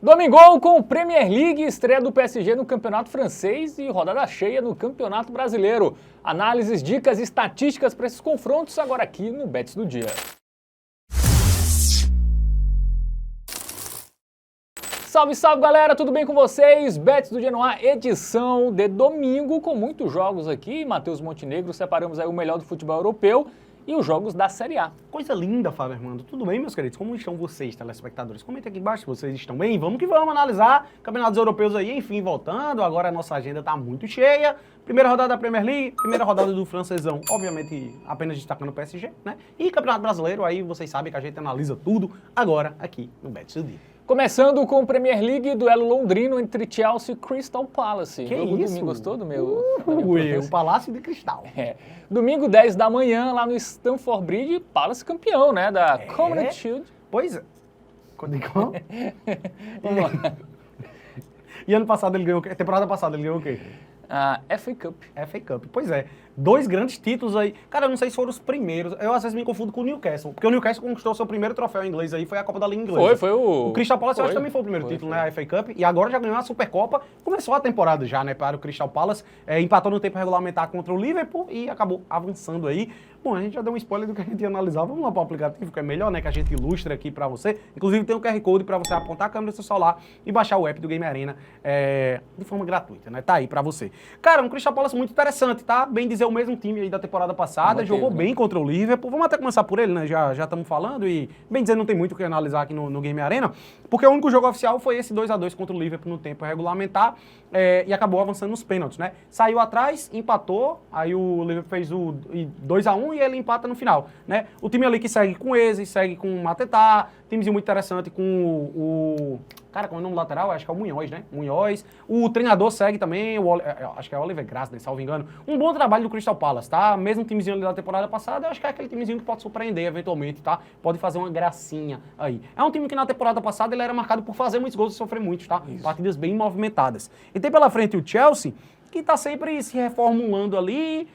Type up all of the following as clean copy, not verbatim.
Domingão com Premier League, estreia do PSG no Campeonato Francês e rodada cheia no Campeonato Brasileiro. Análises, dicas e estatísticas para esses confrontos agora aqui no Bets do Dia. Salve, salve galera, tudo bem com vocês? Bets do Dia no ar, edição de domingo com muitos jogos aqui. Matheus Montenegro, separamos aí o melhor do futebol europeu e os jogos da Série A. Coisa linda, Fábio Armando. Tudo bem, meus queridos? Como estão vocês, telespectadores? Comenta aqui embaixo se vocês estão bem. Vamos que vamos analisar campeonatos europeus aí, enfim, voltando. Agora a nossa agenda tá muito cheia. Primeira rodada da Premier League, primeira rodada do francesão, obviamente apenas destacando o PSG, né? E Campeonato Brasileiro, aí vocês sabem que a gente analisa tudo agora aqui no Bets do Dia. Começando com o Premier League, duelo londrino entre Chelsea e Crystal Palace. Que jogo isso? Domingo, gostou do meu? O Palácio de Cristal. É. Domingo, 10 da manhã, lá no Stamford Bridge, Palace campeão, né, da Community Shield. Pois é. Vamos lá. E ano passado ele ganhou o quê? Temporada passada ele ganhou o quê? A FA Cup. FA Cup, pois é. 2 grandes títulos aí. Cara, eu não sei se foram os primeiros. Eu às vezes me confundo com o Newcastle. Porque o Newcastle conquistou seu primeiro troféu inglês aí, foi a Copa da Liga Inglesa. Foi o... O Crystal Palace eu acho que também foi o primeiro título, né? A FA Cup. E agora já ganhou a Supercopa. Começou a temporada já, né? Para o Crystal Palace. Empatou no tempo regulamentar contra o Liverpool e acabou avançando aí. Bom, a gente já deu um spoiler do que a gente ia analisar. Vamos lá para o aplicativo, que é melhor, né? Que a gente ilustra aqui para você. Inclusive tem um QR Code para você apontar a câmera do seu celular e baixar o app do Game Arena de forma gratuita, né? Tá aí para você. Cara, um Crystal Palace muito interessante, tá? Bem dizer, o mesmo time aí da temporada passada, jogou bem contra o Liverpool. Vamos até começar por ele, né? Já estamos falando e, bem dizer, não tem muito o que analisar aqui no Game Arena, porque o único jogo oficial foi esse 2-2 contra o Liverpool no tempo regulamentar e acabou avançando nos pênaltis, né? Saiu atrás, empatou, aí o Liverpool fez o 2-1 e ele empata no final, né? O time ali que segue com o Eze, segue com o Matetá, timezinho muito interessante com o cara, como é o nome lateral? Acho que é o Munhoz, né? Munhoz. O treinador segue também, acho que é o Oliver Grassley, salvo engano. Um bom trabalho do Crystal Palace, tá? Mesmo timezinho ali da temporada passada, eu acho que é aquele timezinho que pode surpreender eventualmente, tá? Pode fazer uma gracinha aí. É um time que na temporada passada ele era marcado por fazer muitos gols e sofrer muitos, tá? Isso. Partidas bem movimentadas. E tem pela frente o Chelsea, que tá sempre se reformulando ali.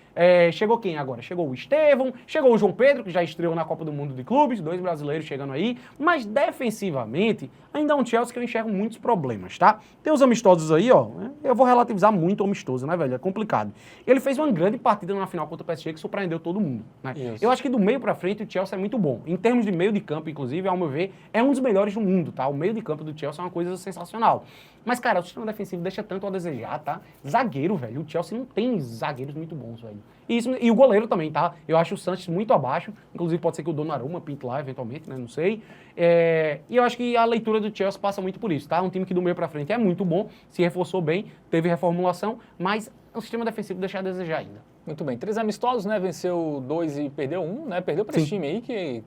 Chegou quem agora? Chegou o Estevão, chegou o João Pedro, que já estreou na Copa do Mundo de Clubes, 2 brasileiros chegando aí, mas defensivamente ainda é um Chelsea que eu enxergo muitos problemas, tá? Tem os amistosos aí, ó, eu vou relativizar muito o amistoso, né, velho? É complicado. Ele fez uma grande partida na final contra o PSG que surpreendeu todo mundo, né? Isso. Eu acho que do meio pra frente o Chelsea é muito bom. Em termos de meio de campo, inclusive, ao meu ver, é um dos melhores do mundo, tá? O meio de campo do Chelsea é uma coisa sensacional. Mas, cara, o sistema defensivo deixa tanto a desejar, tá? Zagueiro, velho. O Chelsea não tem zagueiros muito bons, velho. E o goleiro também, tá? Eu acho o Sanches muito abaixo. Inclusive, pode ser que o Donnarumma pinte lá, eventualmente, né? Não sei. E eu acho que a leitura do Chelsea passa muito por isso, tá? Um time que do meio pra frente é muito bom, se reforçou bem, teve reformulação, mas o sistema defensivo deixa a desejar ainda. Muito bem. 3 amistosos, né? Venceu 2 e perdeu 1, né? Perdeu pra esse time aí que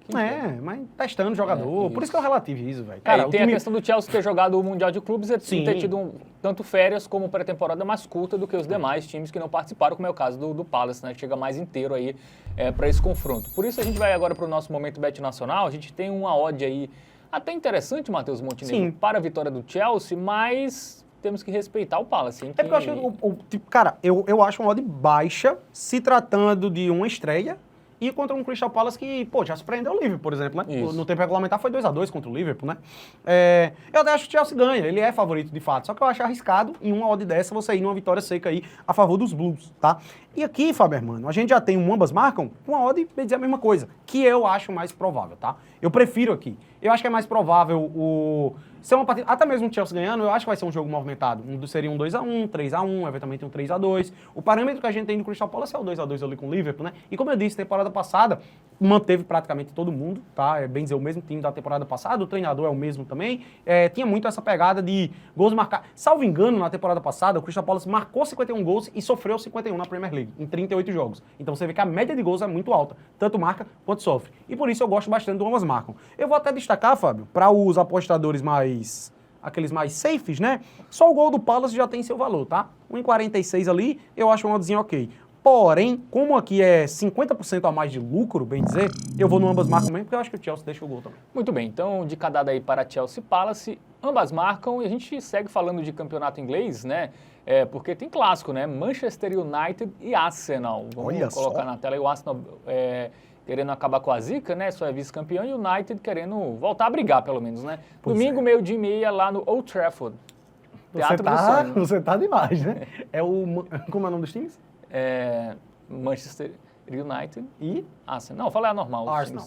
mas testando o jogador. Por isso que eu relativizo, velho. Cara, tem a questão do Chelsea ter jogado o Mundial de Clubes e ter tido tanto férias como pré-temporada mais curta do que os demais times que não participaram, como é o caso do Palace, né? Que chega mais inteiro aí para esse confronto. Por isso a gente vai agora para o nosso momento Bet Nacional. A gente tem uma odd aí até interessante, Matheus Montenegro, para a vitória do Chelsea, mas temos que respeitar o Palace. Hein, porque eu acho, cara, eu acho uma odd baixa se tratando de uma estreia e contra um Crystal Palace que, pô, já surpreendeu o Liverpool, por exemplo, né? Isso. No tempo regulamentar foi 2-2 contra o Liverpool, né? Eu até acho que o Chelsea ganha, ele é favorito de fato, só que eu acho arriscado em uma odd dessa você ir numa vitória seca aí a favor dos Blues, tá? E aqui, Fábio Hermano, a gente já tem ambas marcam com a odd, bem dizer a mesma coisa, que eu acho mais provável, tá? Eu prefiro aqui. Eu acho que é mais provável ser uma partida, até mesmo o Chelsea ganhando, eu acho que vai ser um jogo movimentado. Seria um 2-1, 3-1, eventualmente um 3-2. O parâmetro que a gente tem no Crystal Palace é o 2-2 ali com o Liverpool, né? E como eu disse, temporada passada, manteve praticamente todo mundo, tá? É bem dizer, o mesmo time da temporada passada, o treinador é o mesmo também. Tinha muito essa pegada de gols marcados. Salvo engano, na temporada passada, o Crystal Palace marcou 51 gols e sofreu 51 na Premier League, em 38 jogos. Então você vê que a média de gols é muito alta, tanto marca quanto sofre. E por isso eu gosto bastante do ambas marcam. Eu vou até destacar, Fábio, para os apostadores aqueles mais safes, né? Só o gol do Palace já tem seu valor, tá? 1,46 ali, eu acho uma oddzinha ok. Porém, como aqui é 50% a mais de lucro, bem dizer, eu vou no ambas marcam mesmo, porque eu acho que o Chelsea deixa o gol também. Muito bem, então dica dada aí para Chelsea e Palace, ambas marcam e a gente segue falando de campeonato inglês, né? Porque tem clássico, né? Manchester United e Arsenal. Vamos colocar na tela aí o Arsenal querendo acabar com a zica, né? Só é vice-campeão, e o United querendo voltar a brigar, pelo menos, né? Pois Domingo, é. 12h30, lá no Old Trafford. Teatro do sonho. Você tá demais, né? Como é o nome dos times? Manchester United E Arsenal. Não, falar normal. Arsenal.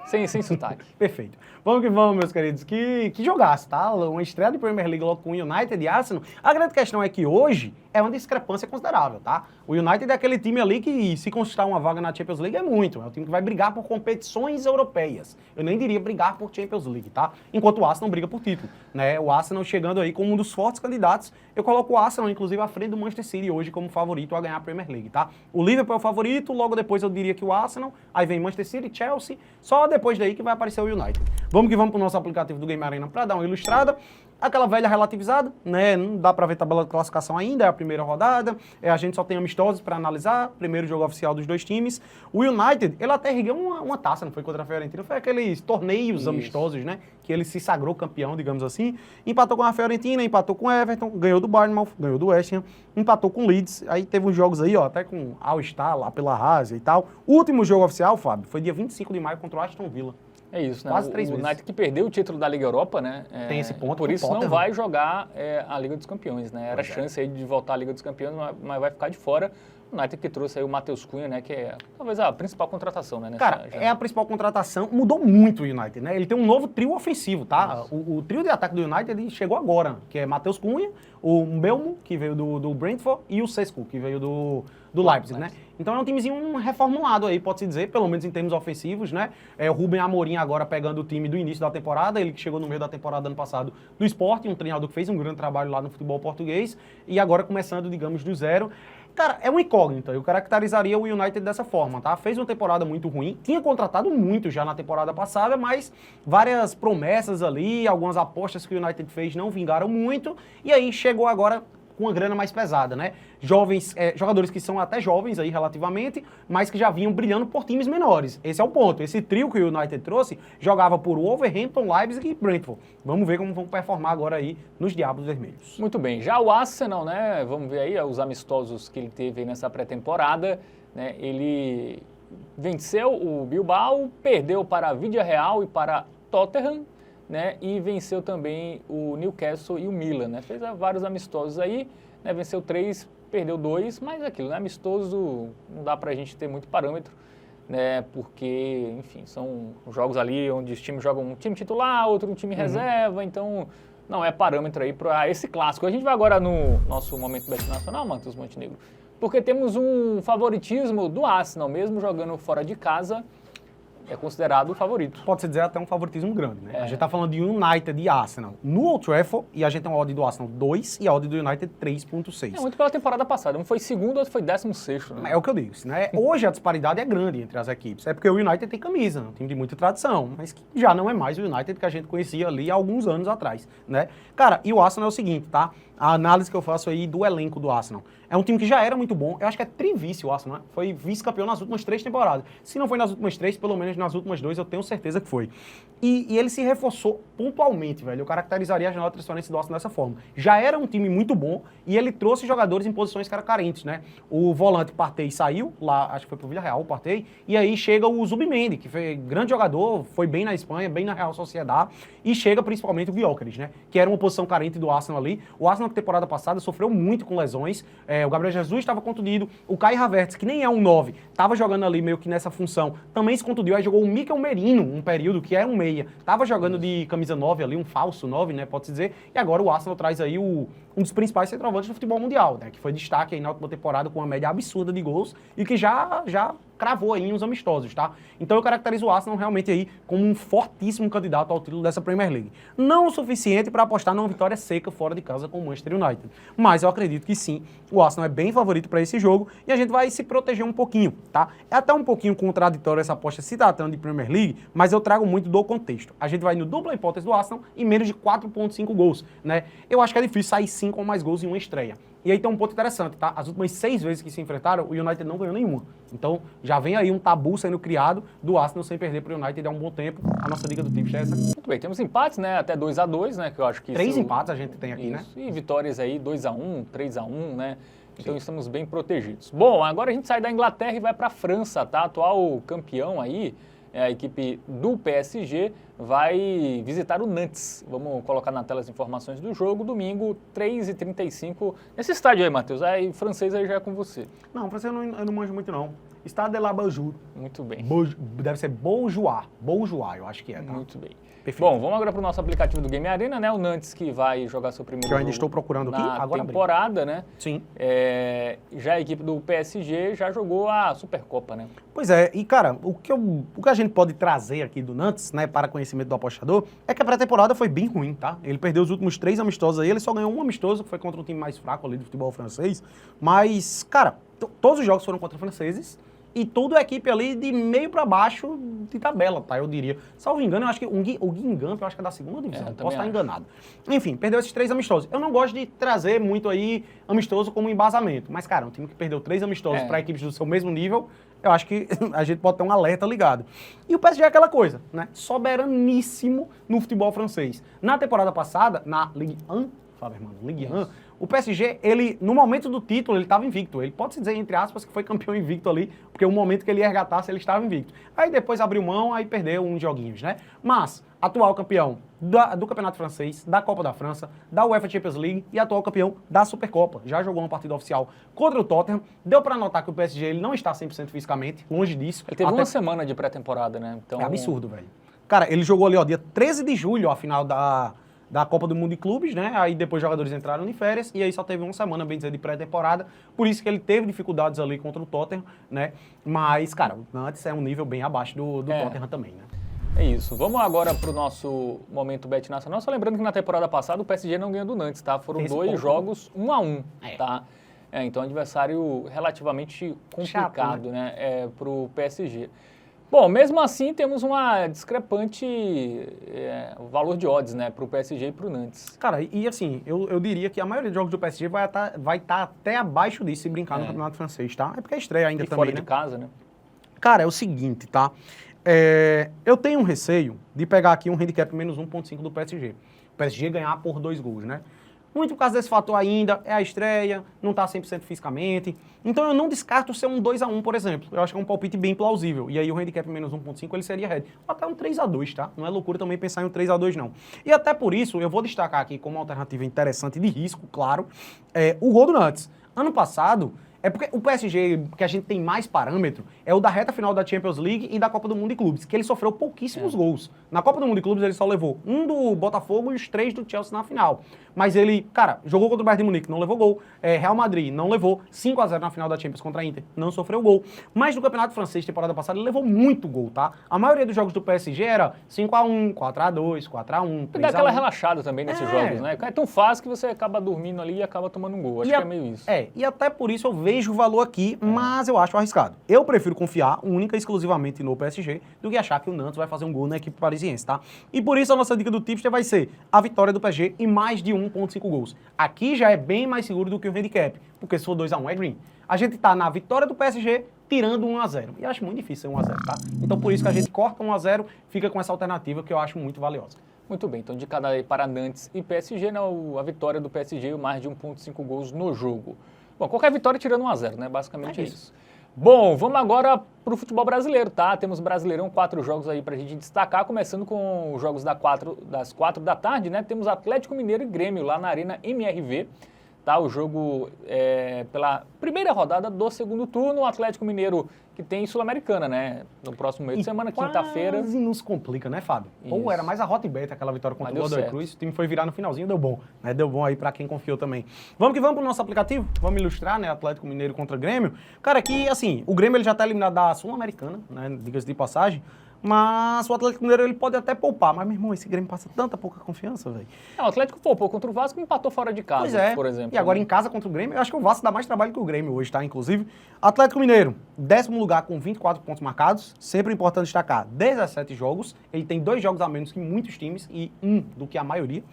Sem sotaque. Perfeito. Vamos que vamos, meus queridos. Que jogaço, tá? Uma estreia de Premier League logo com o United e Arsenal. A grande questão é que hoje é uma discrepância considerável, tá? O United é aquele time ali que, se conquistar uma vaga na Champions League, é muito. É um time que vai brigar por competições europeias. Eu nem diria brigar por Champions League, tá? Enquanto o Arsenal briga por título, né? O Arsenal chegando aí como um dos fortes candidatos. Eu coloco o Arsenal, inclusive, à frente do Manchester City hoje como favorito a ganhar a Premier League, tá? O Liverpool é o favorito, logo depois eu diria que o Arsenal, aí vem Manchester City, Chelsea, só depois daí que vai aparecer o United. Vamos que vamos pro nosso aplicativo do Game Arena para dar uma ilustrada. Aquela velha relativizada, né? Não dá para ver tabela de classificação ainda, é a primeira rodada. A gente só tem amistosos para analisar, primeiro jogo oficial dos dois times. O United, ele até ergueu uma taça, não foi contra a Fiorentina, foi aqueles torneios amistosos, né? Que ele se sagrou campeão, digamos assim. Empatou com a Fiorentina, empatou com o Everton, ganhou do Bournemouth, ganhou do West Ham, empatou com o Leeds. Aí teve uns jogos aí, ó, até com All-Star lá pela Haas e tal. O último jogo oficial, Fábio, foi dia 25 de maio contra o Aston Villa. É isso, né? Quase 3 vezes. O United que perdeu o título da Liga Europa, né? Tem esse ponto. Por isso não vai jogar a Liga dos Campeões, né? Era chance aí de voltar à Liga dos Campeões, mas vai ficar de fora. O United que trouxe aí o Matheus Cunha, né? Que é talvez a principal contratação, né? Cara, é a principal contratação. Mudou muito o United, né? Ele tem um novo trio ofensivo, tá? O trio de ataque do United ele chegou agora, que é Matheus Cunha, o Mbeumo, que veio do Brentford, e o Sesco, que veio do Leipzig, né? Então é um timezinho reformulado aí, pode-se dizer, pelo menos em termos ofensivos, né? O Rubem Amorim agora pegando o time do início da temporada, ele que chegou no meio da temporada ano passado do Sport, um treinador que fez um grande trabalho lá no futebol português, e agora começando, digamos, do zero. Cara, é uma incógnita, eu caracterizaria o United dessa forma, tá? Fez uma temporada muito ruim, tinha contratado muito já na temporada passada, mas várias promessas ali, algumas apostas que o United fez não vingaram muito, e aí chegou agora com uma grana mais pesada, né? Jogadores que são até jovens aí relativamente, mas que já vinham brilhando por times menores. Esse é o ponto. Esse trio que o United trouxe jogava por Wolverhampton, Leipzig e Brentford. Vamos ver como vão performar agora aí nos Diabos Vermelhos. Muito bem. Já o Arsenal, né? Vamos ver aí os amistosos que ele teve aí nessa pré-temporada, né? Ele venceu o Bilbao, perdeu para a Villarreal e para Tottenham, né, e venceu também o Newcastle e o Milan, né? Fez vários amistosos aí, né? Venceu 3, perdeu 2, mas aquilo, né? Amistoso não dá pra gente ter muito parâmetro, né? Porque, enfim, são jogos ali onde os times jogam um time titular, outro um time reserva, então não é parâmetro aí para esse clássico. A gente vai agora no nosso momento Bet Nacional, Matheus Montenegro, porque temos um favoritismo do Arsenal, mesmo jogando fora de casa, é considerado o favorito. Pode-se dizer até um favoritismo grande, né? A gente tá falando de United e Arsenal no Old Trafford, e a gente tem uma odd do Arsenal 2 e a odd do United 3.6. É muito pela temporada passada. Um foi segundo, outro foi 16º. Né? É o que eu digo, né? Hoje a disparidade é grande entre as equipes. É porque o United tem camisa, um time de muita tradição, mas que já não é mais o United que a gente conhecia ali há alguns anos atrás, né? Cara, e o Arsenal é o seguinte, tá? A análise que eu faço aí do elenco do Arsenal. É um time que já era muito bom. Eu acho que é trivice o Arsenal, né? Foi vice-campeão nas últimas 3 temporadas. Se não foi nas últimas 3, pelo menos nas últimas 2, eu tenho certeza que foi. E ele se reforçou pontualmente, velho. Eu caracterizaria a janela de transferência do Arsenal dessa forma. Já era um time muito bom e ele trouxe jogadores em posições que eram carentes, né? O volante Partey saiu, lá, acho que foi pro Villarreal, o Partey, e aí chega o Zubimendi, que foi grande jogador, foi bem na Espanha, bem na Real Sociedad, e chega principalmente o Gyökeres, né? Que era uma posição carente do Arsenal ali. O Arsenal, na temporada passada, sofreu muito com lesões. O Gabriel Jesus estava contundido, o Kai Havertz, que nem é um 9, estava jogando ali meio que nessa função, também se contundiu, aí jogou o Mikel Merino, um período que era um meia, estava jogando de camisa 9 ali, um falso 9, né, pode-se dizer, e agora o Arsenal traz aí um dos principais centroavantes do futebol mundial, né, que foi destaque aí na última temporada com uma média absurda de gols e que já cravou aí uns amistosos, tá? Então eu caracterizo o Arsenal realmente aí como um fortíssimo candidato ao título dessa Premier League. Não o suficiente para apostar numa vitória seca fora de casa com o Manchester United, mas eu acredito que sim, o Arsenal é bem favorito para esse jogo e a gente vai se proteger um pouquinho, tá? É até um pouquinho contraditório essa aposta se tratando de Premier League, mas eu trago muito do contexto. A gente vai no dupla hipótese do Arsenal em menos de 4.5 gols, né? Eu acho que é difícil sair 5 ou mais gols em uma estreia. E aí tem um ponto interessante, tá? As últimas 6 vezes que se enfrentaram, o United não ganhou nenhuma. Então, já vem aí um tabu sendo criado do Arsenal sem perder para o United há um bom tempo. A nossa dica do Tips é essa. Muito bem, temos empates, né? Até 2-2, né? Que eu acho que 3 empates a gente tem aqui, isso. né? E vitórias aí 2-1, 3-1, né? Então estamos bem protegidos. Bom, agora a gente sai da Inglaterra e vai para a França, tá? Atual campeão aí, a equipe do PSG vai visitar o Nantes. Vamos colocar na tela as informações do jogo. Domingo, 3h35. Nesse estádio aí, Matheus. Aí, francês aí já é com você. Não, francês eu não manjo muito, não. Stade de la Beaujour. Muito bem. Deve ser Beaujoire. Beaujoire, eu acho que é, tá? Muito bem. Perfeito. Bom, vamos agora para o nosso aplicativo do Game Arena, né? O Nantes que vai jogar seu primeiro Que eu ainda jogo estou procurando aqui, na agora temporada, né? Sim. Já a equipe do PSG já jogou a Supercopa, né? Pois é, e cara, o que a gente pode trazer aqui do Nantes, né, para conhecimento do apostador, é que a pré-temporada foi bem ruim, tá? Ele perdeu os últimos 3 amistosos aí, ele só ganhou um amistoso, que foi contra um time mais fraco ali do futebol francês, mas, cara, todos os jogos foram contra franceses, e toda a equipe ali de meio para baixo de tabela, tá? Eu diria. Salvo engano, eu acho que o Guingamp, eu acho que é da segunda divisão. Posso estar enganado. Enfim, perdeu esses 3 amistosos. Eu não gosto de trazer muito aí amistoso como embasamento. Mas, cara, um time que perdeu 3 amistosos para equipes do seu mesmo nível, eu acho que a gente pode ter um alerta ligado. E o PSG é aquela coisa, né? Soberaníssimo no futebol francês. Na temporada passada, na Ligue 1, fala, irmão, Ligue 1, o PSG, ele, no momento do título, ele estava invicto. Ele pode se dizer, entre aspas, que foi campeão invicto ali, porque o momento que ele ia resgatar, ele estava invicto. Aí depois abriu mão, aí perdeu uns joguinhos, né? Mas, atual campeão do Campeonato Francês, da Copa da França, da UEFA Champions League e atual campeão da Supercopa. Já jogou uma partida oficial contra o Tottenham. Deu para notar que o PSG ele não está 100% fisicamente, longe disso. Ele teve uma semana de pré-temporada, né? Então... É absurdo, velho. Cara, ele jogou ali, ó, dia 13 de julho, a final da Copa do Mundo de Clubes, né? Aí depois os jogadores entraram em férias e aí só teve uma semana, bem dizer, de pré-temporada. Por isso que ele teve dificuldades ali contra o Tottenham, né? Mas, cara, o Nantes é um nível bem abaixo do Tottenham também, né? É isso. Vamos agora para o nosso momento Bet Nacional. Só lembrando que na temporada passada o PSG não ganhou do Nantes, tá? Foram 2 jogos 1-1, tá? Então, adversário relativamente complicado, chato, né? Para o PSG. Bom, mesmo assim, temos uma discrepante valor de odds, né, para o PSG e para o Nantes. Cara, e assim, eu diria que a maioria dos jogos do PSG vai estar até abaixo disso se brincar no Campeonato Francês, tá? É porque é estreia ainda também, fora né? de casa, né? Cara, é o seguinte, tá? Eu tenho um receio de pegar aqui um handicap menos 1.5 do PSG. O PSG ganhar por 2 gols, né? Muito por causa desse fator ainda, é a estreia, não está 100% fisicamente. Então eu não descarto ser um 2-1, por exemplo. Eu acho que é um palpite bem plausível. E aí o handicap menos 1.5 ele seria head. Ou até um 3-2, tá? Não é loucura também pensar em um 3-2, não. E até por isso, eu vou destacar aqui como uma alternativa interessante de risco, claro, o gol do Nantes. Ano passado... É porque o PSG, que a gente tem mais parâmetro, é o da reta final da Champions League e da Copa do Mundo de Clubes, que ele sofreu pouquíssimos gols. Na Copa do Mundo de Clubes ele só levou 1 do Botafogo e os 3 do Chelsea na final. Mas ele, cara, jogou contra o Bayern de Munique, não levou gol. Real Madrid não levou 5-0 na final da Champions contra a Inter, não sofreu gol. Mas no Campeonato Francês, temporada passada, ele levou muito gol, tá? A maioria dos jogos do PSG era 5-1, 4-2, 4-1, 3-1. E dá aquela relaxada também nesses jogos, né? É tão fácil que você acaba dormindo ali e acaba tomando um gol. Acho que é meio isso. E até por isso eu vejo o valor aqui, mas eu acho arriscado. Eu prefiro confiar única e exclusivamente no PSG do que achar que o Nantes vai fazer um gol na equipe parisiense, tá? E por isso a nossa dica do Tipster vai ser a vitória do PSG e mais de 1.5 gols. Aqui já é bem mais seguro do que o handicap, porque se for 2-1 é green. A gente tá na vitória do PSG tirando 1-0. E eu acho muito difícil ser 1-0, tá? Então por isso que a gente corta 1-0, fica com essa alternativa que eu acho muito valiosa. Muito bem, então de cada aí para Nantes e PSG, né, a vitória do PSG e mais de 1.5 gols no jogo. Bom, qualquer vitória tirando 1-0, né? Basicamente é isso. Bom, vamos agora para o futebol brasileiro, tá? Temos Brasileirão, 4 jogos aí para a gente destacar, começando com os jogos das 4 da tarde, né? Temos Atlético Mineiro e Grêmio lá na Arena MRV, tá? O jogo pela primeira rodada do segundo turno, o Atlético Mineiro que tem Sul-Americana, né? No próximo meio de semana, quinta-feira. Quase nos complica, né, Fábio? Ou era mais a Hotbet, aquela vitória contra o Godoy Cruz. O time foi virar no finalzinho, deu bom. Né? Deu bom aí pra quem confiou também. Vamos que vamos pro nosso aplicativo? Vamos ilustrar, né? Atlético Mineiro contra Grêmio. Cara, aqui, assim, o Grêmio ele já tá eliminado da Sul-Americana, né? Diga-se de passagem. Mas o Atlético Mineiro ele pode até poupar. Mas, meu irmão, esse Grêmio passa tanta pouca confiança, velho. O Atlético poupou contra o Vasco e empatou fora de casa, por exemplo. E agora em casa contra o Grêmio, eu acho que o Vasco dá mais trabalho que o Grêmio hoje, tá? Inclusive, Atlético Mineiro, 10º lugar com 24 pontos marcados. Sempre importante destacar, 17 jogos. Ele tem 2 jogos a menos que muitos times e 1 do que a maioria.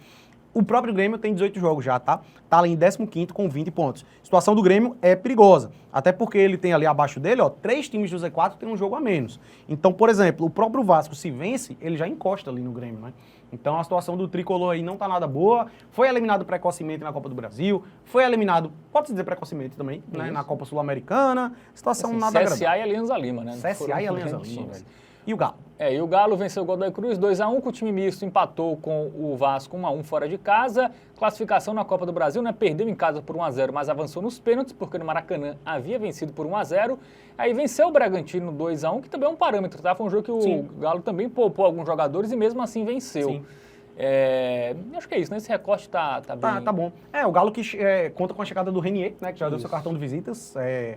O próprio Grêmio tem 18 jogos já, tá? Tá ali em 15º com 20 pontos. A situação do Grêmio é perigosa, até porque ele tem ali abaixo dele, ó, 3 times do Z4 tem um jogo a menos. Então, por exemplo, o próprio Vasco se vence, ele já encosta ali no Grêmio, né? Então a situação do Tricolor aí não tá nada boa. Foi eliminado precocemente na Copa do Brasil, foi eliminado, pode-se dizer precocemente também, né? Na Copa Sul-Americana. Situação assim, nada agradável. CSA e Alianza Lima, né? CSA e Alianza Lima, velho. E o Galo? E o Galo venceu o Godoy Cruz 2-1, com o time misto empatou com o Vasco 1-1 fora de casa. Classificação na Copa do Brasil, né? Perdeu em casa por 1-0, mas avançou nos pênaltis, porque no Maracanã havia vencido por 1-0. Aí venceu o Bragantino 2-1, que também é um parâmetro, tá? Foi um jogo que o Galo também poupou alguns jogadores e mesmo assim venceu. Sim. Acho que é isso, né? Esse recorte tá bem... Tá bom. O Galo que conta com a chegada do Renier, né? Que já deu seu cartão de visitas,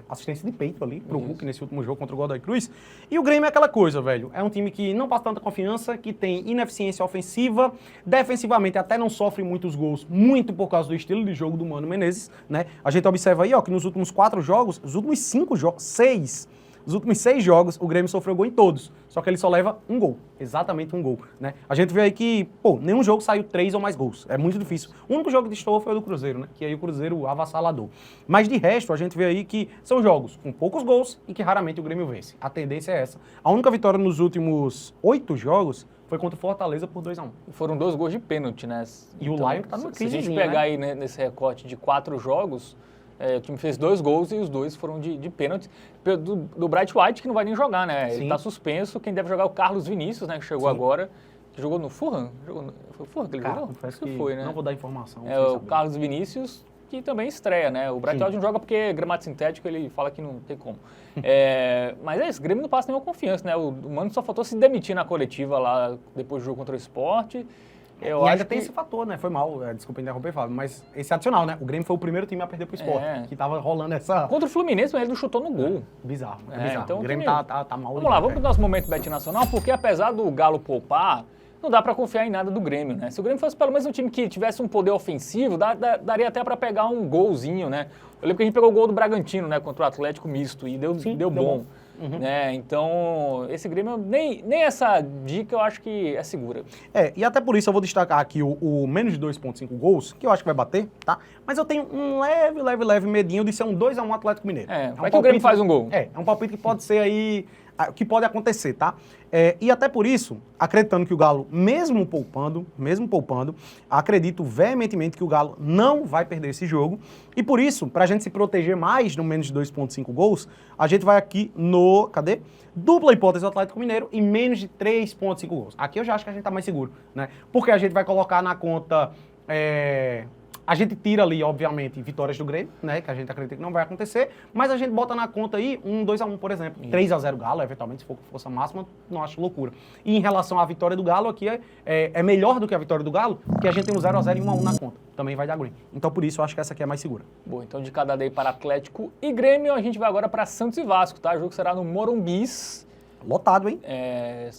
assistência de peito ali pro Hulk nesse último jogo contra o Godoy Cruz. E o Grêmio é aquela coisa, velho. É um time que não passa tanta confiança, que tem ineficiência ofensiva, defensivamente até não sofre muitos gols, muito por causa do estilo de jogo do Mano Menezes, né? A gente observa aí, ó, que nos últimos 4 jogos, os últimos 5 jogos, 6... Os últimos 6 jogos, o Grêmio sofreu gol em todos. Só que ele só leva um gol. Exatamente um gol, né? A gente vê aí que, nenhum jogo saiu 3 ou mais gols. É muito difícil. O único jogo que destoou foi o do Cruzeiro, né? Que aí o Cruzeiro avassalador. Mas de resto, a gente vê aí que são jogos com poucos gols e que raramente o Grêmio vence. A tendência é essa. A única vitória nos últimos 8 jogos foi contra o Fortaleza por 2-1. Foram 2 gols de pênalti, né? E então, o Lion tá numa crise, se a gente pegar aí nesse recorte de 4 jogos... o time fez 2 gols e os 2 foram de pênalti. Do Bright White, que não vai nem jogar, né? Sim. Ele tá suspenso. Quem deve jogar é o Carlos Vinícius, né? Que chegou agora. Que jogou no Fulham. Foi o Fulham que ele jogou? Parece que foi, né? Não vou dar informação. O Carlos Vinícius, que também estreia, né? O Bright White não joga porque gramado sintético, ele fala que não tem como. Mas é isso, o Grêmio não passa nenhuma confiança, né? O Mano só faltou se demitir na coletiva lá, depois do jogo contra o Sport. E ainda tem esse fator, né? Foi mal, desculpa interromper, Fábio, mas esse adicional, né? O Grêmio foi o primeiro time a perder pro Sport, que tava rolando essa... Contra o Fluminense, mas ele não chutou no gol. Bizarro, bizarro. Então, o Grêmio tá mal. Vamos lá, vamos pro nosso momento Bet Nacional, porque apesar do Galo poupar, não dá pra confiar em nada do Grêmio, né? Se o Grêmio fosse pelo menos um time que tivesse um poder ofensivo, daria até pra pegar um golzinho, né? Eu lembro que a gente pegou o gol do Bragantino, né? Contra o Atlético Misto, e deu bom. Né? Então, esse Grêmio, nem essa dica eu acho que é segura. E até por isso eu vou destacar aqui o menos de 2,5 gols, que eu acho que vai bater, tá? Mas eu tenho um leve medinho de ser um 2-1 Atlético Mineiro. Vai que o Grêmio faz um gol. É um palpite que pode ser aí, que pode acontecer, tá? E até por isso, acreditando que o Galo, mesmo poupando, acredito veementemente que o Galo não vai perder esse jogo. E por isso, pra gente se proteger mais no menos de 2,5 gols, a gente vai aqui no, dupla hipótese do Atlético Mineiro e menos de 3,5 gols. Aqui eu já acho que a gente tá mais seguro, né? Porque a gente vai colocar na conta... A gente tira ali, obviamente, vitórias do Grêmio, né? Que a gente acredita que não vai acontecer, mas a gente bota na conta aí 2-1, por exemplo. 3-0 Galo, eventualmente, se for força máxima, não acho loucura. E em relação à vitória do Galo, aqui é melhor do que a vitória do Galo, que a gente tem 0-0 e 1-1 na conta. Também vai dar Grêmio. Então, por isso, eu acho que essa aqui é mais segura. Bom, então de cada day para Atlético e Grêmio, a gente vai agora para Santos e Vasco, tá? O jogo será no Morumbis. Lotado, hein?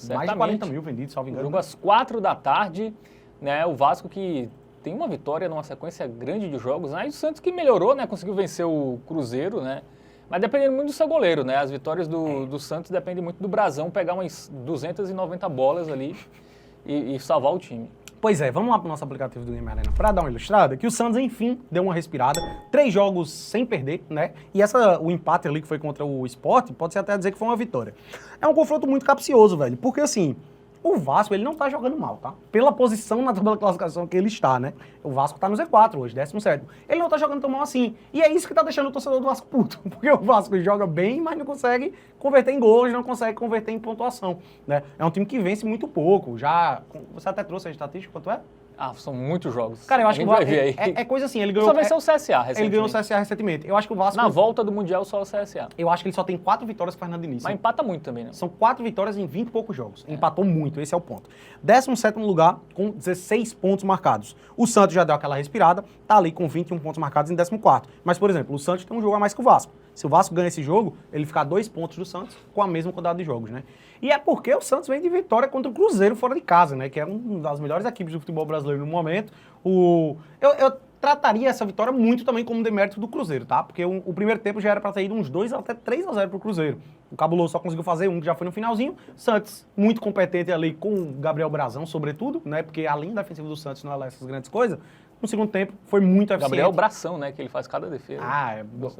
Mais de 40 mil vendidos, salvo engano. Jogo às 4 da tarde, né? O Vasco que... tem uma vitória numa sequência grande de jogos, né? E o Santos que melhorou, né? Conseguiu vencer o Cruzeiro, né? Mas dependendo muito do seu goleiro, né? As vitórias do Santos dependem muito do Brasão pegar umas 290 bolas ali e salvar o time. Pois é, vamos lá pro nosso aplicativo do Game Arena para dar uma ilustrada, que o Santos, enfim, deu uma respirada, 3 jogos sem perder, né? E o empate ali que foi contra o Sport, pode-se até dizer que foi uma vitória. É um confronto muito capcioso, velho, porque assim... O Vasco, ele não tá jogando mal, tá? Pela posição na tabela de classificação que ele está, né? O Vasco tá no Z4 hoje, 17º. Ele não tá jogando tão mal assim. E é isso que tá deixando o torcedor do Vasco puto. Porque o Vasco joga bem, mas não consegue converter em gols, não consegue converter em pontuação, né? É um time que vence muito pouco. Você até trouxe a estatística, quanto é? São muitos jogos. Cara, eu acho que o Vasco é coisa assim, ele ganhou... Só venceu o CSA recentemente. Ele ganhou o CSA recentemente. Eu acho que o Vasco... Na volta do Mundial, só o CSA. Eu acho que ele só tem 4 vitórias com o Fernando Diniz. Mas empata muito também, né? São 4 vitórias em 20 e poucos jogos. Empatou muito, esse é o ponto. 17º lugar, com 16 pontos marcados. O Santos já deu aquela respirada, tá ali com 21 pontos marcados em 14º. Mas, por exemplo, o Santos tem um jogo a mais que o Vasco. Se o Vasco ganha esse jogo, ele fica a 2 pontos do Santos com a mesma quantidade de jogos, né? E é porque o Santos vem de vitória contra o Cruzeiro fora de casa, né? Que é uma das melhores equipes do futebol brasileiro no momento. trataria essa vitória muito também como demérito do Cruzeiro, tá? Porque o primeiro tempo já era pra ter ido uns 2 até 3-0 pro Cruzeiro. O Cabuloso só conseguiu fazer um, que já foi no finalzinho. Santos, muito competente ali com o Gabriel Brazão, sobretudo, né? Porque além da defensiva do Santos não é lá essas grandes coisas. No segundo tempo, foi muito eficiente. Gabriel Bração, né? Que ele faz cada defesa.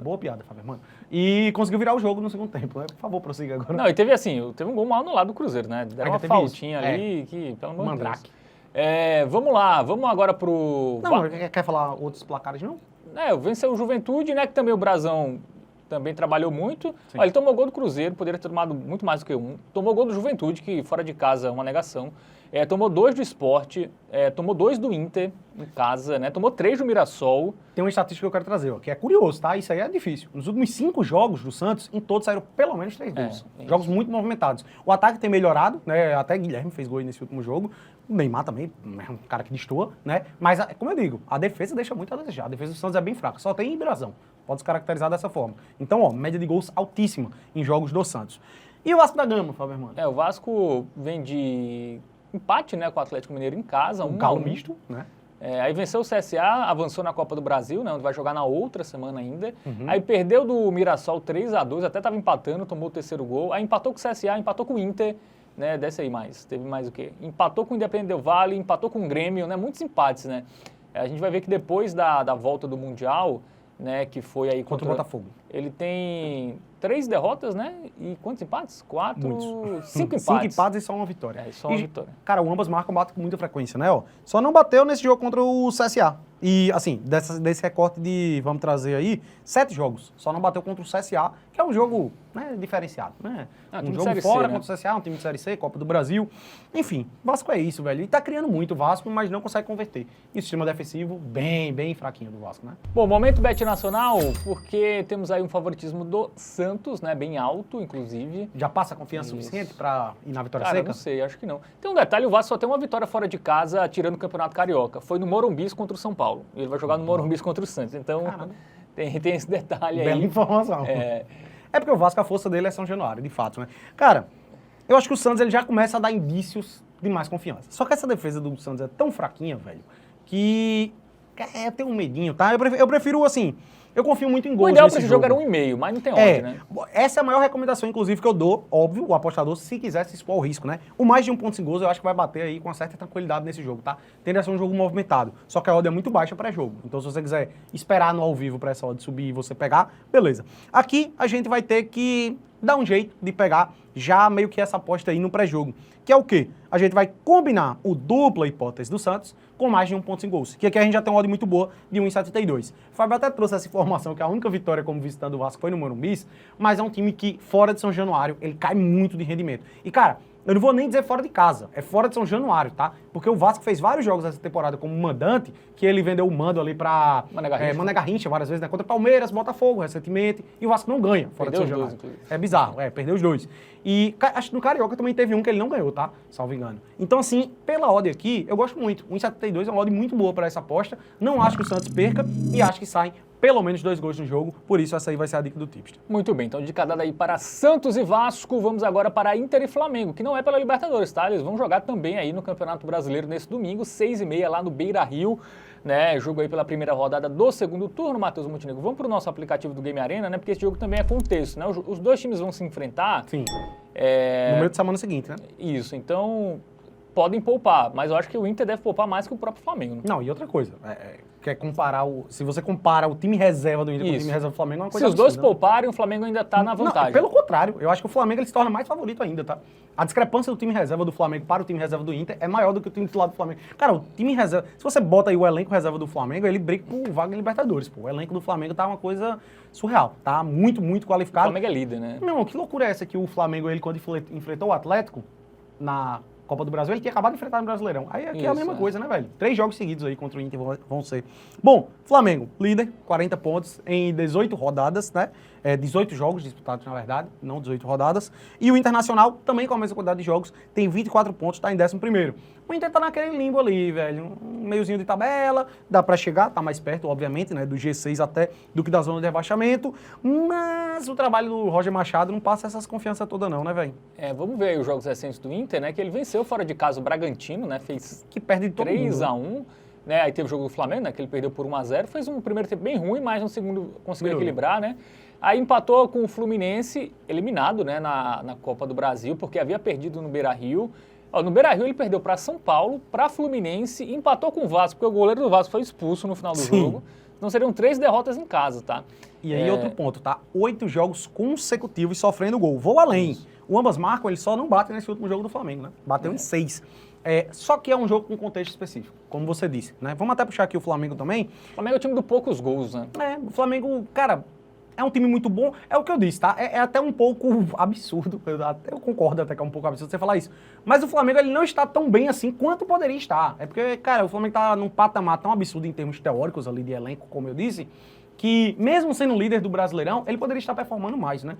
Boa piada, Fábio, mano. E conseguiu virar o jogo no segundo tempo, né? Por favor, prossiga agora. Não, e teve um gol mal anulado do Cruzeiro, né? Deram uma faltinha ali que, pelo amor de Deus. Vamos lá, vamos agora pro... Não, quer falar outros placares, não? Venceu o Juventude, né? Que também o Brazão também trabalhou muito. Olha, ele tomou gol do Cruzeiro, poderia ter tomado muito mais do que um. Tomou gol do Juventude, que fora de casa é uma negação. Tomou 2 do Sport, tomou 2 do Inter em casa, né? Tomou 3 do Mirassol. Tem uma estatística que eu quero trazer, ó, que é curioso, tá? Isso aí é difícil. Nos últimos 5 jogos do Santos, em todos saíram pelo menos 3 gols. Jogos muito movimentados. O ataque tem melhorado, né? Até Guilherme fez gol nesse último jogo. O Neymar também é um cara que destoa, né? Mas, como eu digo, a defesa deixa muito a desejar. A defesa do Santos é bem fraca. Só tem Brazão. Pode se caracterizar dessa forma. Então, ó, média de gols altíssima em jogos do Santos. E o Vasco da Gama, Fábio Hermano? O Vasco vem de empate, né, com o Atlético Mineiro em casa. Um galo misto, né? Aí venceu o CSA, avançou na Copa do Brasil, né, onde vai jogar na outra semana ainda. Aí perdeu do Mirassol 3-2, até estava empatando, tomou o terceiro gol. Aí empatou com o CSA, empatou com o Inter, né, desce aí mais. Teve mais o quê? Empatou com o Independente Del Valle, empatou com o Grêmio, né, muitos empates, né. A gente vai ver que depois da volta do Mundial, né, que foi aí contra o Botafogo. Ele tem 3 derrotas, né? E quantos empates? 4, 5 empates. 5 empates e só uma vitória. Só uma vitória. Cara, o ambas marcam batem com muita frequência, né? Ó, só não bateu nesse jogo contra o CSA. E, assim, desse recorte de, vamos trazer aí, 7 jogos. Só não bateu contra o CSA, que é um jogo, né, diferenciado, né? Um jogo fora contra o CSA, um time de Série C, Copa do Brasil. Enfim, Vasco é isso, velho. E tá criando muito o Vasco, mas não consegue converter. E o sistema defensivo bem fraquinho do Vasco, né? Bom, momento Bet Nacional, porque temos aí um favoritismo do Santos, né? Bem alto, inclusive. Já passa confiança suficiente pra ir na vitória seca? Cara, não sei, acho que não. Tem um detalhe, o Vasco só tem uma vitória fora de casa, tirando o Campeonato Carioca. Foi no Morumbi contra o São Paulo. Ele vai jogar no Morumbi contra o Santos. Então, tem esse detalhe aí. Bela informação. É porque o Vasco, a força dele é São Januário, de fato, né? Cara, eu acho que o Santos ele já começa a dar indícios de mais confiança. Só que essa defesa do Santos é tão fraquinha, velho, que eu tenho um medinho, tá? Eu prefiro, assim, eu confio muito em gols. O ideal para esse jogo era 1,5, mas não tem onde, né? Essa é a maior recomendação, inclusive, que eu dou, óbvio, o apostador, se quiser se expor ao risco, né? O mais de 1,5 gols eu acho que vai bater aí com uma certa tranquilidade nesse jogo, tá? Tende a ser um jogo movimentado, só que a odd é muito baixa pré-jogo. Então, se você quiser esperar no ao vivo para essa odd subir e você pegar, beleza. Aqui, a gente vai ter que dar um jeito de pegar já meio que essa aposta aí no pré-jogo. Que é o quê? A gente vai combinar o dupla hipótese do Santos com mais de 1,5 gols. Que aqui a gente já tem uma odd muito boa de 1,72. O Fábio até trouxe essa informação que a única vitória como visitante do Vasco foi no Morumbi, mas é um time que, fora de São Januário, ele cai muito de rendimento. E, cara, eu não vou nem dizer fora de casa, é fora de São Januário, tá? Porque o Vasco fez vários jogos essa temporada como mandante, que ele vendeu o mando ali pra Mané Garrincha várias vezes, né? Contra Palmeiras, Botafogo recentemente, e o Vasco não ganha fora de São Januário. É bizarro, perdeu os dois. E acho que no Carioca também teve um que ele não ganhou, tá? Salvo engano. Então, assim, pela odd aqui, eu gosto muito. 1,72 é uma odd muito boa para essa aposta. Não acho que o Santos perca e acho que saem pelo menos 2 gols no jogo, por isso essa aí vai ser a dica do Tipster. Muito bem, então dica dada aí para Santos e Vasco, vamos agora para Inter e Flamengo, que não é pela Libertadores, tá? Eles vão jogar também aí no Campeonato Brasileiro nesse domingo, 6h30 lá no Beira-Rio, né? Jogo aí pela primeira rodada do segundo turno, Matheus Montenegro. Vamos para o nosso aplicativo do Game Arena, né? Porque esse jogo também é contexto, né? Os dois times vão se enfrentar. Sim. No meio de semana seguinte, né? Isso, então podem poupar, mas eu acho que o Inter deve poupar mais que o próprio Flamengo. Né? Não, e outra coisa, quer comparar se você compara o time reserva do Inter com o time reserva do Flamengo, é uma coisa Se os dois pouparem, o Flamengo ainda está na vantagem. Não, pelo contrário, eu acho que o Flamengo ele se torna mais favorito ainda, tá? A discrepância do time reserva do Flamengo para o time reserva do Inter é maior do que o time titular do Flamengo. Cara, o time reserva, se você bota aí o elenco reserva do Flamengo, ele briga por vaga em Libertadores, pô. O elenco do Flamengo tá uma coisa surreal, tá muito qualificado. O Flamengo é líder, né? Não, que loucura é essa que o Flamengo, ele quando enfrentou o Atlético na Copa do Brasil, ele tinha acabado de enfrentar no Brasileirão. Aí aqui é a mesma coisa, né, velho? 3 jogos seguidos aí contra o Inter vão ser. Bom, Flamengo, líder, 40 pontos em 18 rodadas, né? 18 jogos disputados, na verdade, não 18 rodadas. E o Internacional, também com a mesma quantidade de jogos, tem 24 pontos, tá em 11º. O Inter tá naquele limbo ali, velho. Um meiozinho de tabela, dá pra chegar, tá mais perto, obviamente, né? Do G6 até do que da zona de rebaixamento. Mas o trabalho do Roger Machado não passa essas confianças toda não, né, velho? Vamos ver aí os jogos recentes do Inter, né? Que ele venceu fora de casa o Bragantino, né? Fez que perde de todo 3-1. né? Aí teve o jogo do Flamengo, né? Que ele perdeu por 1-0. Fez um primeiro tempo bem ruim, mas no segundo conseguiu equilibrar, né? Aí empatou com o Fluminense, eliminado, né? Na Copa do Brasil, porque havia perdido no Beira-Rio. No Beira-Rio ele perdeu para São Paulo, para Fluminense, e empatou com o Vasco, porque o goleiro do Vasco foi expulso no final do jogo. Então seriam 3 derrotas em casa, tá? E aí outro ponto, tá? 8 jogos consecutivos sofrendo gol. Vou além. Isso. O ambas marcam, eles só não batem nesse último jogo do Flamengo, né? Bateu em 6. Só que é um jogo com contexto específico, como você disse, né? Vamos até puxar aqui o Flamengo também. O Flamengo é o time do poucos gols, né? O Flamengo, cara, é um time muito bom. É o que eu disse, tá? É até um pouco absurdo. Eu concordo até que é um pouco absurdo você falar isso. Mas o Flamengo, ele não está tão bem assim quanto poderia estar. É porque, cara, o Flamengo tá num patamar tão absurdo em termos teóricos ali de elenco, como eu disse, que mesmo sendo líder do Brasileirão, ele poderia estar performando mais, né?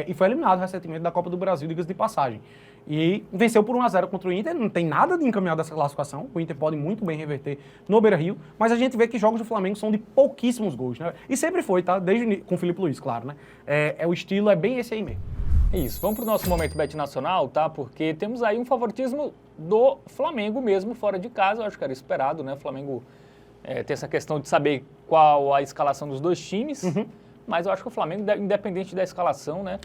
E foi eliminado recentemente da Copa do Brasil, diga-se de passagem. E venceu por 1-0 contra o Inter, não tem nada de encaminhado dessa classificação, o Inter pode muito bem reverter no Beira-Rio, mas a gente vê que jogos do Flamengo são de pouquíssimos gols, né? E sempre foi, tá? Desde com o Felipe Luiz, claro, né? O estilo é bem esse aí mesmo. Isso, vamos para o nosso momento Bet Nacional, tá? Porque temos aí um favoritismo do Flamengo mesmo, fora de casa, eu acho que era esperado, né? O Flamengo tem essa questão de saber qual a escalação dos dois times, mas eu acho que o Flamengo, independente da escalação, né?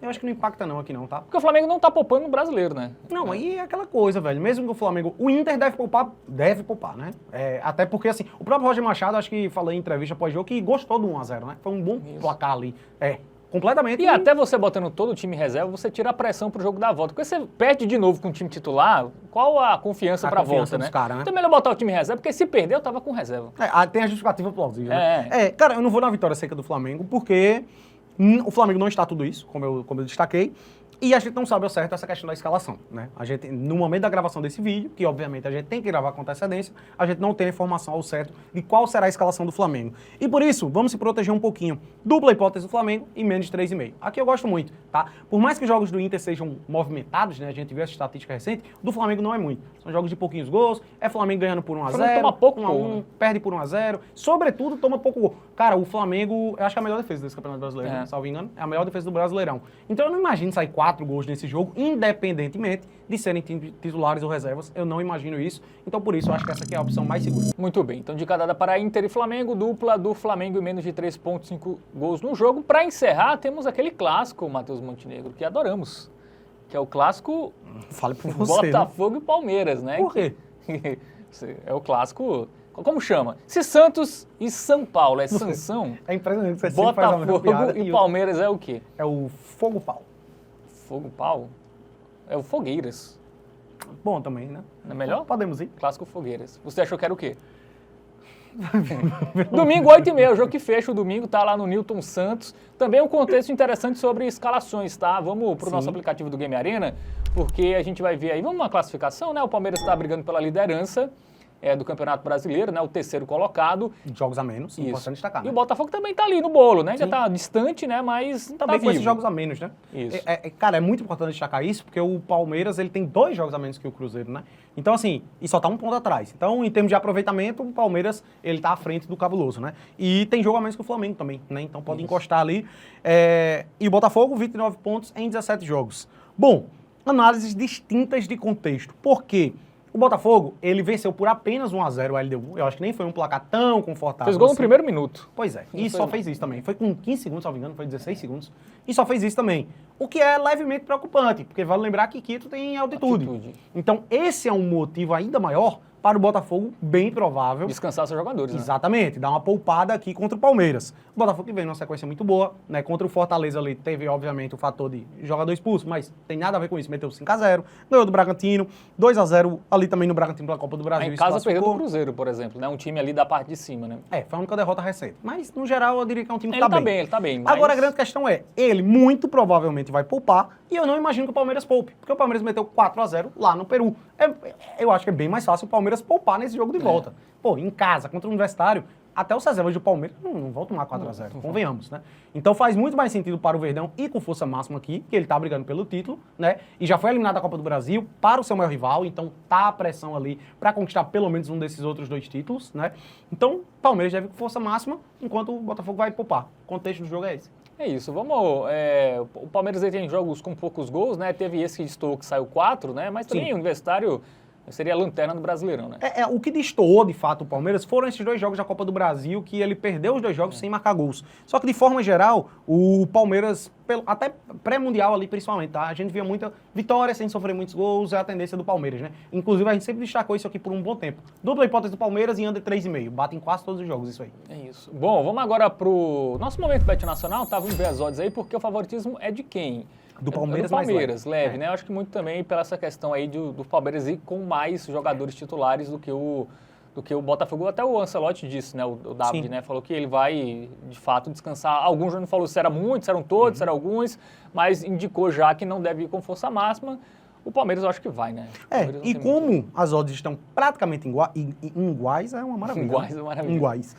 Eu acho que não impacta não aqui não, tá? Porque o Flamengo não tá poupando no brasileiro, né? Não, aí é aquela coisa, velho. Mesmo que o Flamengo... O Inter deve poupar, né? Até porque, assim, o próprio Roger Machado, acho que falei em entrevista pós-jogo, que gostou do 1-0, né? Foi um bom placar ali. Completamente. E até você botando todo o time reserva, você tira a pressão pro jogo da volta. Porque você perde de novo com o time titular, qual a confiança pra volta, né? Cara, né? Então é melhor botar o time reserva, porque se perder, eu tava com reserva. Tem a justificativa plausível, né? Cara, eu não vou na vitória seca do Flamengo, porque o Flamengo não está tudo isso, como eu destaquei. E a gente não sabe ao certo essa questão da escalação, né? A gente, no momento da gravação desse vídeo, que obviamente a gente tem que gravar com antecedência, a gente não tem a informação ao certo de qual será a escalação do Flamengo. E por isso, vamos se proteger um pouquinho. Dupla hipótese do Flamengo e menos de 3,5. Aqui eu gosto muito, tá? Por mais que os jogos do Inter sejam movimentados, né? A gente viu essa estatística recente, do Flamengo não é muito. São jogos de pouquinhos gols, Flamengo ganhando por 1-0, toma pouco 1-1, perde por 1-0, sobretudo toma pouco gol. Cara, o Flamengo, eu acho que é a melhor defesa desse Campeonato Brasileiro, né? Salvo engano, é a melhor defesa do Brasileirão. Então eu não imagino sair 4 gols nesse jogo, independentemente de serem titulares ou reservas, eu não imagino isso. Então por isso eu acho que essa aqui é a opção mais segura. Muito bem, então dica dada para Inter e Flamengo, dupla do Flamengo e menos de 3,5 gols no jogo. Para encerrar, temos aquele clássico, Matheus Montenegro, que adoramos, que é o clássico Fale por você, Botafogo, né? E Palmeiras, né? Por quê? É o clássico, como chama? Se Santos e São Paulo é Sansão, é impressionante que você sempre faz a mesma Botafogo piada, e Palmeiras é o quê? É o Fogo-Pau. Fogo-Pau? É o Fogueiras. Bom também, né? Não é melhor? Podemos ir. Clássico Fogueiras. Você achou que era o quê? Domingo, 8h30, o jogo que fecha o domingo, tá lá no Newton Santos. Também um contexto interessante sobre escalações, tá? Vamos pro nosso aplicativo do Game Arena, porque a gente vai ver aí, vamos uma classificação, né? O Palmeiras está brigando pela liderança do Campeonato Brasileiro, né? O terceiro colocado. Jogos a menos, importante destacar, né? E o Botafogo também tá ali no bolo, né? Já tá distante, né? Mas também tá com vivo. esses jogos a menos, né? Isso. Cara, é muito importante destacar isso, porque o Palmeiras, ele tem 2 jogos a menos que o Cruzeiro, né? Então, assim, e só tá 1 ponto atrás. Então, em termos de aproveitamento, o Palmeiras, ele tá à frente do Cabuloso, né? E tem jogo a menos que o Flamengo também, né? Então pode encostar ali. E o Botafogo, 29 pontos em 17 jogos. Bom, análises distintas de contexto. Por quê? O Botafogo, ele venceu por apenas 1-0 o LDU. Eu acho que nem foi um placar tão confortável. Fez gol assim. no primeiro minuto. Pois é. E só fez isso também. Foi com 15 segundos, se não me engano, foi 16 segundos. E só fez isso também. O que é levemente preocupante, porque vale lembrar que Quito tem altitude. Então, esse é um motivo ainda maior para o Botafogo, bem provável. Descansar seus jogadores, né? Exatamente, dar uma poupada aqui contra o Palmeiras. O Botafogo que vem numa sequência muito boa, né? Contra o Fortaleza ali teve, obviamente, o fator de jogador expulso, mas tem nada a ver com isso. Meteu 5-0, ganhou do Bragantino, 2-0 ali também no Bragantino pela Copa do Brasil. Em casa perdeu do Cruzeiro, por exemplo, né? Um time ali da parte de cima, né? Foi a única derrota recente. Mas, no geral, eu diria que é um time que tá bem. Ele tá bem. Mas... Agora, a grande questão é, ele muito provavelmente vai poupar, e eu não imagino que o Palmeiras poupe, porque o Palmeiras meteu 4-0 lá no Peru. Eu acho que é bem mais fácil o Palmeiras poupar nesse jogo de volta. Pô, em casa, contra o Universitário, até os reservas do Palmeiras não vão tomar 4-0, convenhamos, né? Então faz muito mais sentido para o Verdão ir com força máxima aqui, que ele tá brigando pelo título, né? E já foi eliminado da Copa do Brasil para o seu maior rival, então tá a pressão ali para conquistar pelo menos um desses outros 2 títulos, né? Então, o Palmeiras deve ir com força máxima, enquanto o Botafogo vai poupar. O contexto do jogo é esse. É isso, vamos... o Palmeiras aí tem jogos com poucos gols, né? Teve esse que estou que saiu 4, né? Mas também o Universitário Seria a lanterna do Brasileirão, né? O que destoou, de fato, o Palmeiras foram esses 2 jogos da Copa do Brasil, que ele perdeu os 2 jogos sem marcar gols. Só que, de forma geral, o Palmeiras, até pré-mundial ali, principalmente, tá? A gente via muita vitória sem sofrer muitos gols, é a tendência do Palmeiras, né? Inclusive, a gente sempre destacou isso aqui por um bom tempo. Dupla hipótese do Palmeiras e under 3,5. Bate em quase todos os jogos, isso aí. É isso. Bom, vamos agora pro nosso momento Bet Nacional, tá? Vamos ver as odds aí, porque o favoritismo é de quem? Do Palmeiras, do Palmeiras, mais leve, né? Eu acho que muito também pela essa questão aí do Palmeiras ir com mais jogadores titulares do que o Botafogo. Até o Ancelotti disse, né? O David, né? Falou que ele vai, de fato, descansar. Alguns não falou se era muitos, se eram todos, se eram alguns, mas indicou já que não deve ir com força máxima. O Palmeiras eu acho que vai, né? E como as odds estão praticamente iguais, é uma maravilha. Iguais é uma maravilha. Iguais.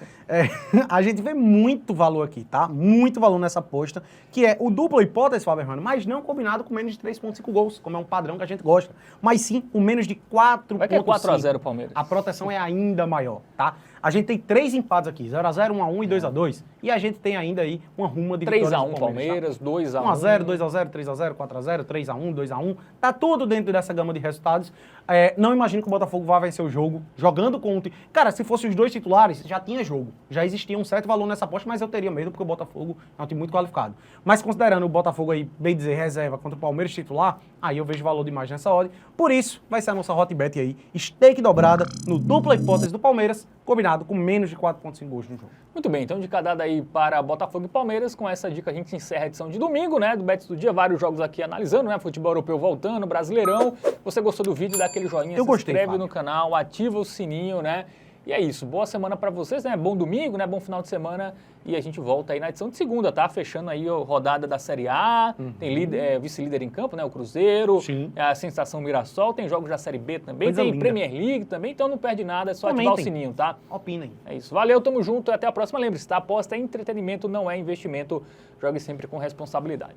A gente vê muito valor aqui, tá? Muito valor nessa aposta, que é o dupla hipótese, Fábio Hermano, mas não combinado com menos de 3,5 gols, como é um padrão que a gente gosta. Mas sim o menos de 4,5. Vai que é 4-0 o Palmeiras. A proteção é ainda maior, tá? A gente tem 3 empates aqui, 0-0, 1-1 e 2-2. E a gente tem ainda aí uma ruma de vitórias 3-1 Palmeiras, 2-1. 1-0, 2-0, 3-0, 4-0, 3-1, 2-1. Tá tudo dentro dessa gama de resultados. Não imagino que o Botafogo vá vencer o jogo jogando contra... Cara, se fossem os 2 titulares, já tinha jogo. Já existia um certo valor nessa aposta, mas eu teria medo porque o Botafogo é um time muito qualificado. Mas considerando o Botafogo aí, bem dizer, reserva contra o Palmeiras titular, aí eu vejo valor demais nessa odd. Por isso, vai ser a nossa hot bet aí, stake dobrada no dupla hipótese do Palmeiras, combinado com menos de 4,5 gols no jogo. Muito bem, então dica dada aí para Botafogo e Palmeiras. Com essa dica a gente encerra a edição de domingo, né, do Bets do Dia. Vários jogos aqui analisando, né, futebol europeu voltando, Brasileirão. Você gostou do vídeo, dá aquele joinha, se inscreve no canal, ativa o sininho, né. E é isso, boa semana para vocês, né, bom domingo, né, bom final de semana. E a gente volta aí na edição de segunda, tá? Fechando aí a rodada da Série A, tem vice-líder em campo, né, o Cruzeiro, a Sensação Mirassol, tem jogos da Série B também, tem linda. Premier League também, então não perde nada, é só ativar o sininho, tá? Opinem. É isso, valeu, tamo junto e até a próxima. Lembre-se, tá? Aposta é entretenimento, não é investimento, jogue sempre com responsabilidade.